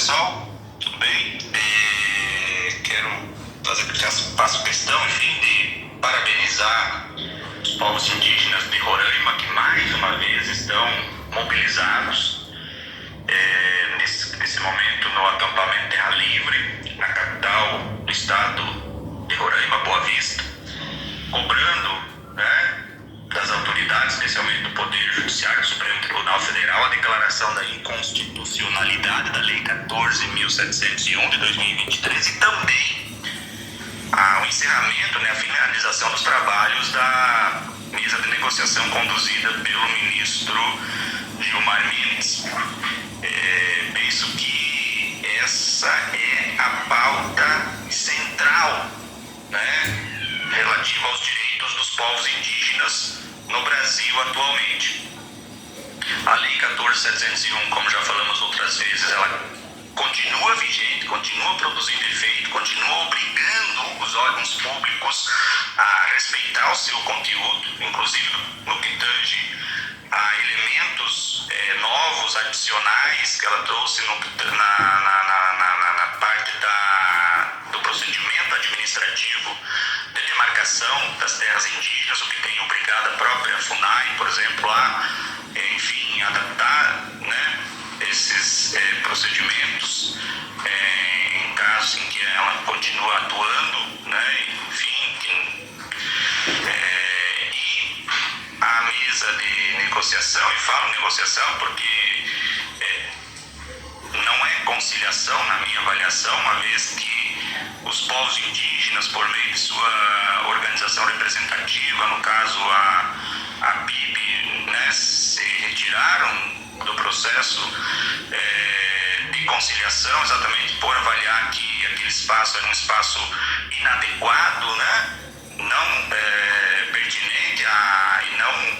pessoal, tudo bem? Faço questão, enfim, de parabenizar os povos indígenas de Roraima que mais uma vez estão mobilizados nesse momento no acampamento Terra Livre, na capital do estado de Roraima, Boa Vista, cobrando, das autoridades, especialmente do Poder Judiciário do Supremo Tribunal Federal, a declaração da inconstitucionalidade da Lei 14.701 de 2023 e também o encerramento, a finalização dos trabalhos da mesa de negociação conduzida pelo ministro Gilmar Mendes. Penso que essa é a pauta central, relativa aos direitos dos povos indígenas no Brasil atualmente. A Lei 14.701, como já falamos outras vezes, ela continua vigente, continua produzindo efeito, continua obrigando os órgãos públicos a respeitar o seu conteúdo, inclusive no que tange a elementos novos, adicionais, que ela trouxe na parte do procedimento administrativo de demarcação das terras indígenas, o que tem obrigado a própria FUNAI, por exemplo, a adaptar esses procedimentos em casos em que ela continua atuando, e a mesa de negociação, e falo negociação porque não é conciliação na minha avaliação, uma vez que os povos indígenas, por meio de sua organização representativa, no caso a PIB, se retiraram do processo de conciliação, exatamente por avaliar que aquele espaço era um espaço inadequado, não pertinente e não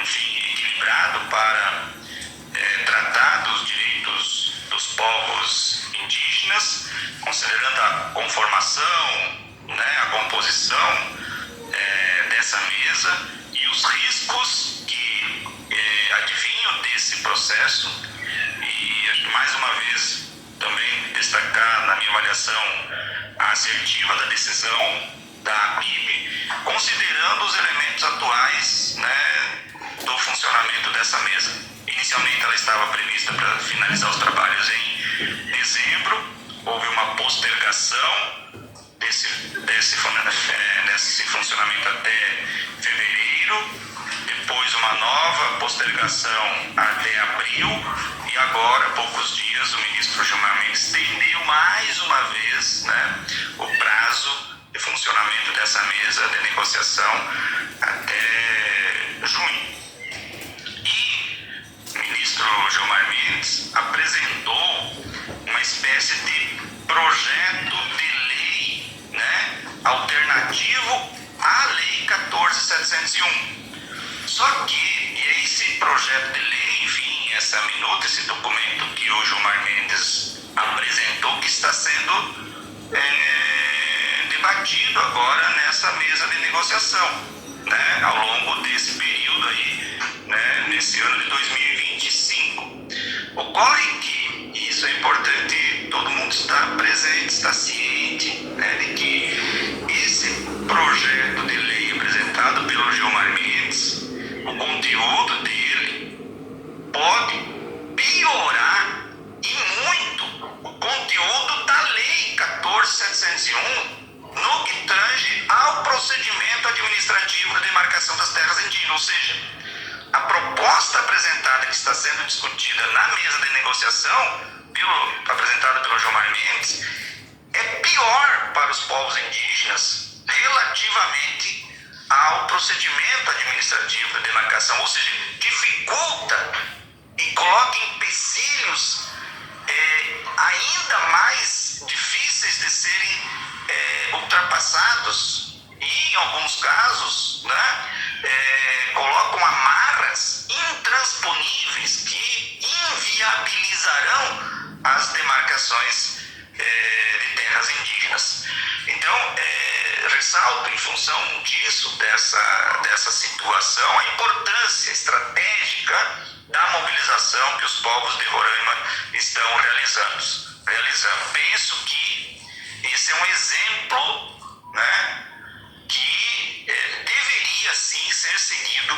equilibrado para tratar dos direitos dos povos indígenas, considerando a conformação, a composição dessa mesa e os riscos que advinham desse processo. E acho que mais uma vez também destacar na minha avaliação a assertiva da decisão da PIB, considerando os elementos atuais do funcionamento dessa mesa. Inicialmente ela estava prevista para finalizar os trabalhos em dezembro, houve uma postergação desse funcionamento até fevereiro, depois uma nova postergação até abril, e agora, há poucos dias, o ministro Gilmar Mendes estendeu mais uma vez o prazo de funcionamento dessa mesa de negociação até junho. E o ministro Gilmar Mendes apresentou uma espécie de projeto de lei alternativo à Lei 14.701. Só que esse projeto de lei, essa minuta, esse documento que o Gilmar Mendes apresentou, que está sendo debatido agora nessa mesa de negociação, ao longo desse período aí, nesse ano de 2025. Ocorre que, e isso é importante, todo mundo está presente, está ciente, de que esse projeto de lei apresentado pelo Gilmar Mendes, o conteúdo dele pode piorar e muito o conteúdo da Lei 14.701 no que tange ao procedimento administrativo de demarcação das terras indígenas. Ou seja, a proposta apresentada, que está sendo discutida na mesa de negociação, apresentada pelo Gilmar Mendes, é pior para os povos indígenas relativamente ao procedimento administrativo da demarcação, ou seja, dificulta e coloca empecilhos ainda mais difíceis de serem ultrapassados e, em alguns casos, colocam amarras intransponíveis que inviabilizarão as demarcações de terras indígenas. Então, ressalto, em função disso, contexto dessa situação, a importância estratégica da mobilização que os povos de Roraima estão realizando. Penso que esse é um exemplo, né, que deveria sim ser seguido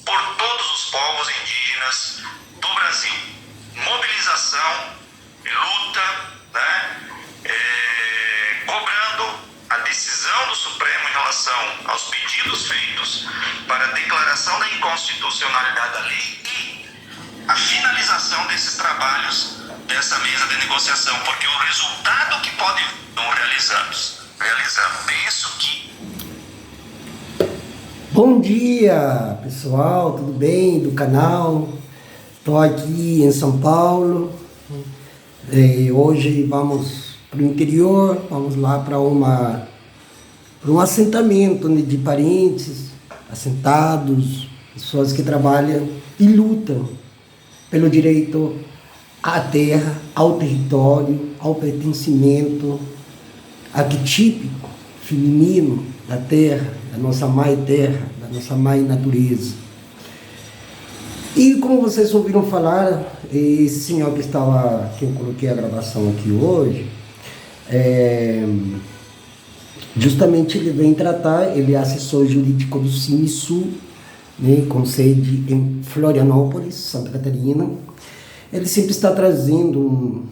por todos os povos indígenas do Brasil. Mobilização, luta, né, cobrando a decisão do Supremo em relação aos pedidos feitos para a declaração da inconstitucionalidade da lei e a finalização desses trabalhos dessa mesa de negociação, porque o resultado que pode realizando. Penso que... Bom dia, pessoal, tudo bem do canal? Estou aqui em São Paulo. Hoje vamos para o interior, vamos lá para um assentamento, né, de parentes assentados, pessoas que trabalham e lutam pelo direito à terra, ao território, ao pertencimento arquetípico, feminino da terra, da nossa mãe terra, da nossa mãe natureza. E como vocês ouviram falar, esse senhor que eu coloquei a gravação aqui hoje, justamente ele vem tratar, ele é assessor jurídico do CIMISU, né, com sede em Florianópolis, Santa Catarina. Ele sempre está trazendo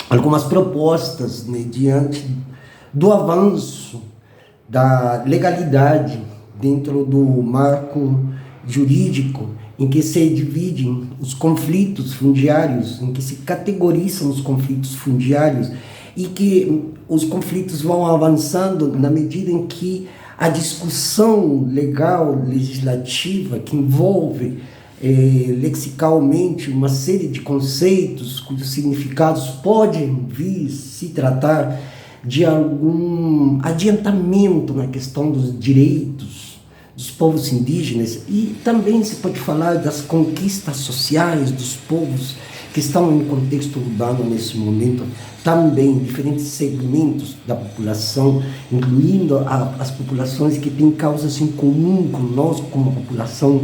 algumas propostas, né, diante do avanço da legalidade dentro do marco jurídico em que se dividem os conflitos fundiários, em que se categorizam os conflitos fundiários e que os conflitos vão avançando na medida em que a discussão legal, legislativa, que envolve lexicalmente uma série de conceitos cujos significados podem vir se tratar de algum adiantamento na questão dos direitos dos povos indígenas, e também se pode falar das conquistas sociais dos povos que estão em contexto urbano nesse momento, também diferentes segmentos da população, incluindo as populações que têm causas em comum conosco, como a população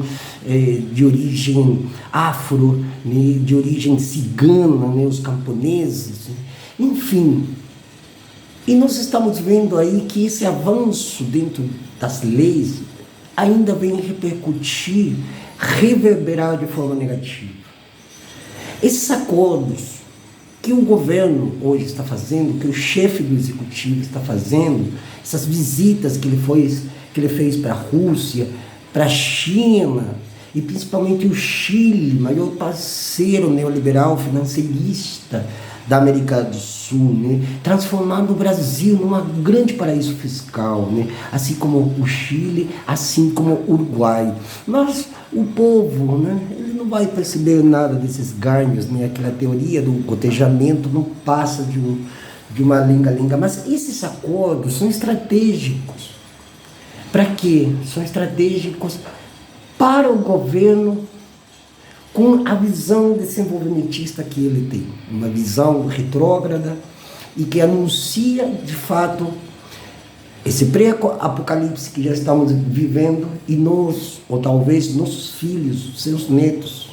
de origem afro, né, de origem cigana, né, os camponeses, enfim. E nós estamos vendo aí que esse avanço dentro das leis ainda vem repercutir, reverberar de forma negativa. Esses acordos que o governo hoje está fazendo, que o chefe do executivo está fazendo, essas visitas que ele fez para a Rússia, para a China e principalmente o Chile, maior parceiro neoliberal financeirista da América do Sul, né, transformando o Brasil num grande paraíso fiscal, né, assim como o Chile, assim como o Uruguai. Mas o povo, né, ele não vai perceber nada desses ganhos, né, aquela teoria do cotejamento não passa de uma lenga-lenga, mas esses acordos são estratégicos. Para quê? São estratégicos para o governo com a visão desenvolvimentista que ele tem, uma visão retrógrada e que anuncia, de fato, esse pré-apocalipse que já estamos vivendo, e nós, ou talvez nossos filhos, seus netos,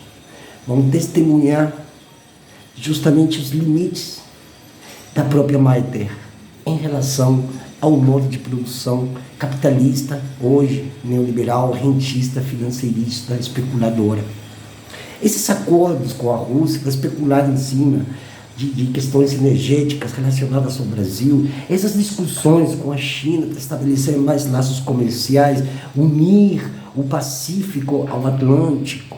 vão testemunhar justamente os limites da própria Mãe Terra em relação ao modo de produção capitalista, hoje neoliberal, rentista, financeirista, especuladora. Esses acordos com a Rússia para especular em cima de questões energéticas relacionadas ao Brasil, essas discussões com a China para estabelecer mais laços comerciais, unir o Pacífico ao Atlântico,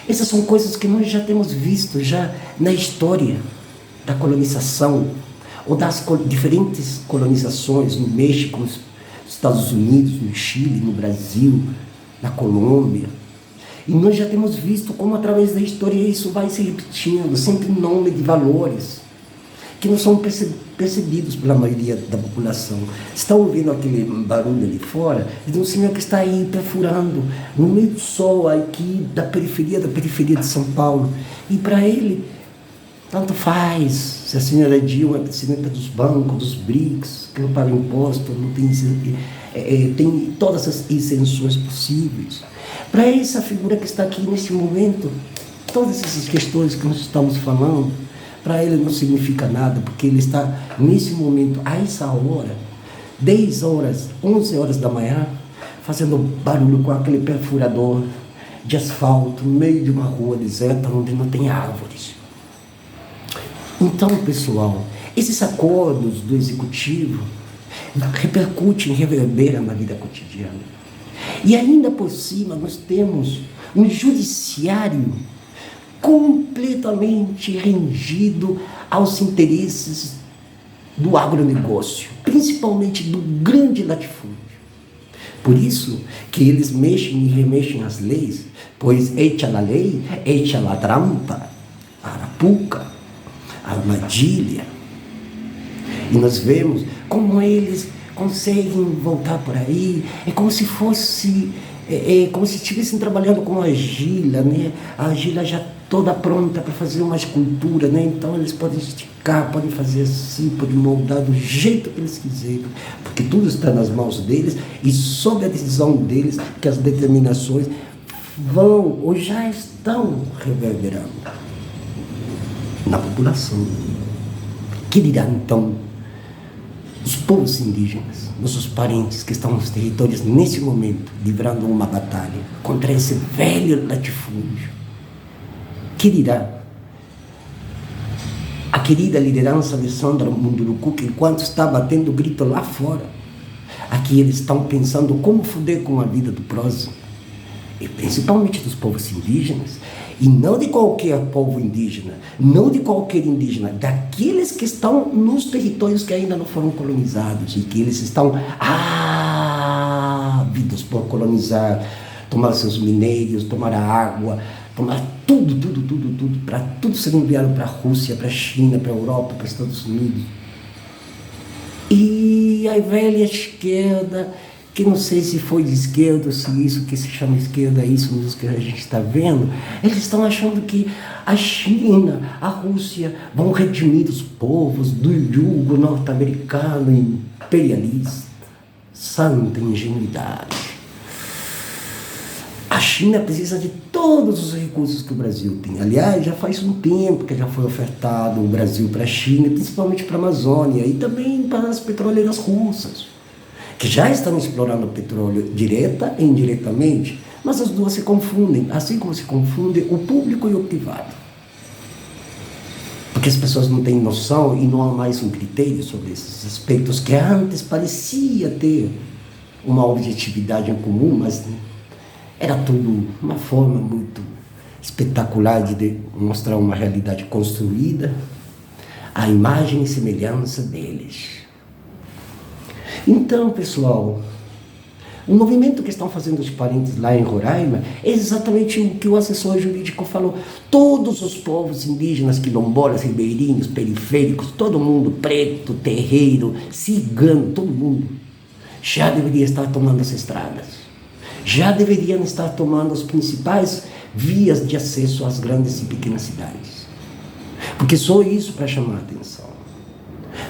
essas são coisas que nós já temos visto já na história da colonização, ou das diferentes colonizações no México, nos Estados Unidos, no Chile, no Brasil, na Colômbia. E nós já temos visto como através da história isso vai se repetindo, sempre em nome de valores que não são percebidos pela maioria da população. Está ouvindo aquele barulho ali fora? É de um senhor que está aí perfurando no meio do sol aqui da periferia de São Paulo. E para ele Tanto faz se a senhora Dilma é presidenta dos bancos, dos BRICS, que não paga imposto, não tem, tem todas as isenções possíveis. Para essa figura que está aqui nesse momento, todas essas questões que nós estamos falando, para ele não significa nada, porque ele está nesse momento, a essa hora, 10 horas, 11 horas da manhã, fazendo barulho com aquele perfurador de asfalto no meio de uma rua deserta onde não tem árvores. Então, pessoal, esses acordos do executivo repercutem, reverberam na vida cotidiana. E ainda por cima nós temos um judiciário completamente rendido aos interesses do agronegócio, principalmente do grande latifúndio. Por isso que eles mexem e remexem as leis, pois echa a lei, echa a trampa, a arapuca, a armadilha. E nós vemos como eles conseguem voltar por aí, é como se fosse, como se estivessem trabalhando com argila, né? A argila já toda pronta para fazer uma escultura, né? Então eles podem esticar, podem fazer assim, podem moldar do jeito que eles quiserem, porque tudo está nas mãos deles e sob a decisão deles que as determinações vão ou já estão reverberando na população. Que dirá então os povos indígenas, nossos parentes que estão nos territórios nesse momento, livrando uma batalha contra esse velho latifúndio? Que dirá a querida liderança de Sandra Munduruku, que enquanto está batendo o grito lá fora, aqui eles estão pensando como foder com a vida do próximo, e principalmente dos povos indígenas, e não de qualquer povo indígena, não de qualquer indígena, daqueles que estão nos territórios que ainda não foram colonizados, e que eles estão ávidos por colonizar, tomar seus minérios, tomar a água, tomar tudo, para tudo ser enviado para a Rússia, para a China, para a Europa, para os Estados Unidos. E a velha esquerda, que não sei se foi de esquerda, ou se isso que se chama esquerda é isso mesmo que a gente está vendo, eles estão achando que a China, a Rússia vão redimir os povos do jugo norte-americano imperialista. Santa ingenuidade. A China precisa de todos os recursos que o Brasil tem. Aliás, já faz um tempo que já foi ofertado o Brasil para a China, principalmente para a Amazônia, e também para as petroleiras russas, que já estão explorando o petróleo direta e indiretamente, mas as duas se confundem, assim como se confundem o público e o privado. Porque as pessoas não têm noção e não há mais um critério sobre esses aspectos que antes parecia ter uma objetividade em comum, mas era tudo uma forma muito espetacular de mostrar uma realidade construída à imagem e semelhança deles. Então, pessoal, o movimento que estão fazendo os parentes lá em Roraima é exatamente o que o assessor jurídico falou. Todos os povos indígenas, quilombolas, ribeirinhos, periféricos, todo mundo, preto, terreiro, cigano, todo mundo, já deveria estar tomando as estradas. Já deveriam estar tomando as principais vias de acesso às grandes e pequenas cidades. Porque só isso para chamar a atenção.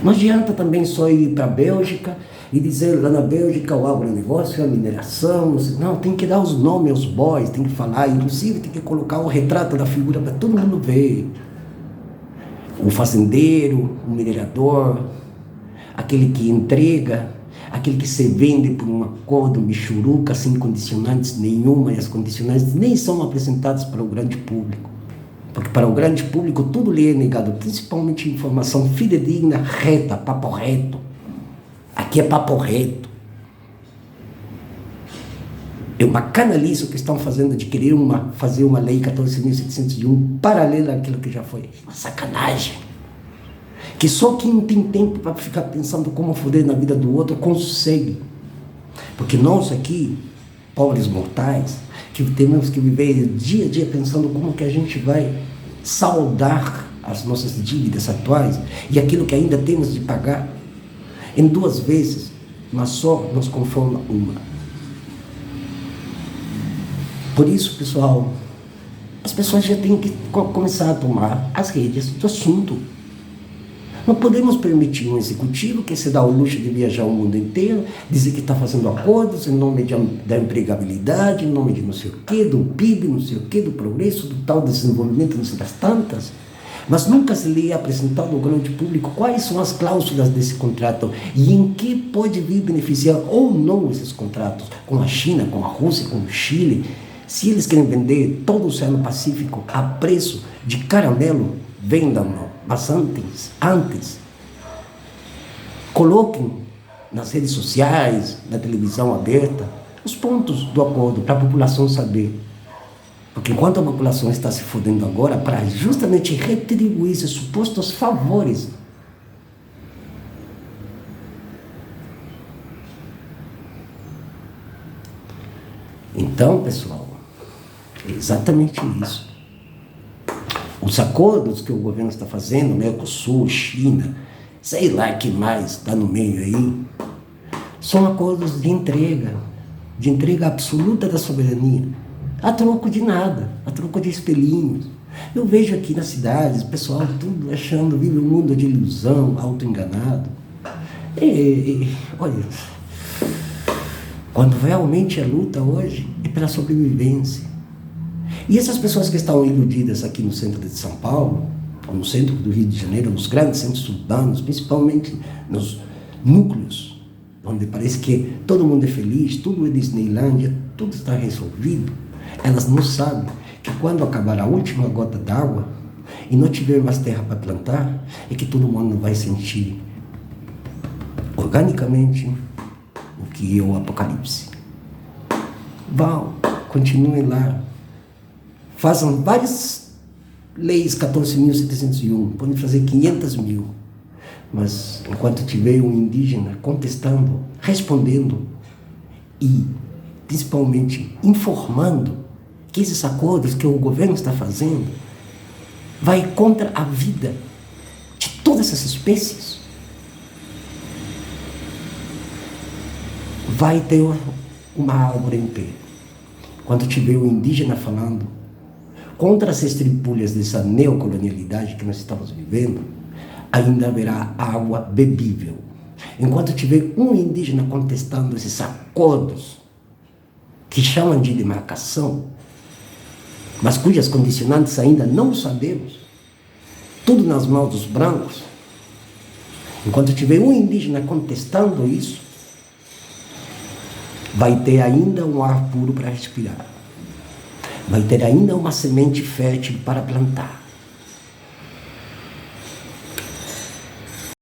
Não adianta também só ir para a Bélgica e dizer lá na Bélgica o agronegócio, a mineração. Não, tem que dar os nomes aos bois, tem que falar, inclusive tem que colocar o retrato da figura para todo mundo ver. O fazendeiro, o minerador, aquele que entrega, aquele que se vende por um acordo michuruca, sem condicionantes nenhuma, e as condicionantes nem são apresentadas para o grande público. Porque para o grande público tudo lhe é negado, principalmente informação fidedigna, reta, papo reto. Aqui é papo reto. É uma canalice que estão fazendo de querer fazer uma lei 14.701 paralela àquilo que já foi. Uma sacanagem. Que só quem tem tempo para ficar pensando como foder na vida do outro consegue. Porque nós aqui, pobres mortais, que temos que viver dia a dia pensando como que a gente vai saldar as nossas dívidas atuais e aquilo que ainda temos de pagar em 2 vezes, mas só nos conforma uma. Por isso, pessoal, as pessoas já têm que começar a tomar as rédeas do assunto. Não podemos permitir um executivo que se dá o luxo de viajar o mundo inteiro, dizer que está fazendo acordos em nome da empregabilidade, em nome de não sei o quê, do PIB, não sei o quê, do progresso, do tal desenvolvimento, não sei das tantas, mas nunca se lhe é apresentado ao grande público quais são as cláusulas desse contrato e em que pode vir beneficiar ou não esses contratos com a China, com a Rússia, com o Chile. Se eles querem vender todo o Oceano Pacífico a preço de caramelo, vendam-no. Mas antes, coloquem nas redes sociais, na televisão aberta, os pontos do acordo para a população saber. Porque enquanto a população está se fodendo agora para justamente retribuir esses supostos favores, então, pessoal, é exatamente isso. Os acordos que o governo está fazendo, Mercosul, China, sei lá que mais está no meio aí, são acordos de entrega absoluta da soberania, a troco de nada, a troco de espelhinhos. Eu vejo aqui nas cidades, o pessoal tudo achando, vive um mundo de ilusão, auto-enganado. Olha, quando realmente a luta hoje é pela sobrevivência. E essas pessoas que estão iludidas aqui no centro de São Paulo, ou no centro do Rio de Janeiro, nos grandes centros urbanos, principalmente nos núcleos, onde parece que todo mundo é feliz, tudo é Disneylândia, tudo está resolvido, elas não sabem que quando acabar a última gota d'água e não tiver mais terra para plantar, é que todo mundo vai sentir organicamente o que é o apocalipse. Vão, continuem lá. Façam várias leis 14.701, podem fazer 500 mil, mas enquanto tiver um indígena contestando, respondendo e principalmente informando que esses acordos que o governo está fazendo vai contra a vida de todas essas espécies, vai ter uma árvore em pé. Quando tiver um indígena falando contra as estripulhas dessa neocolonialidade que nós estamos vivendo, ainda haverá água bebível. Enquanto tiver um indígena contestando esses acordos, que chamam de demarcação, mas cujas condicionantes ainda não sabemos, tudo nas mãos dos brancos, enquanto tiver um indígena contestando isso, vai ter ainda um ar puro para respirar. Vai ter ainda uma semente fértil para plantar.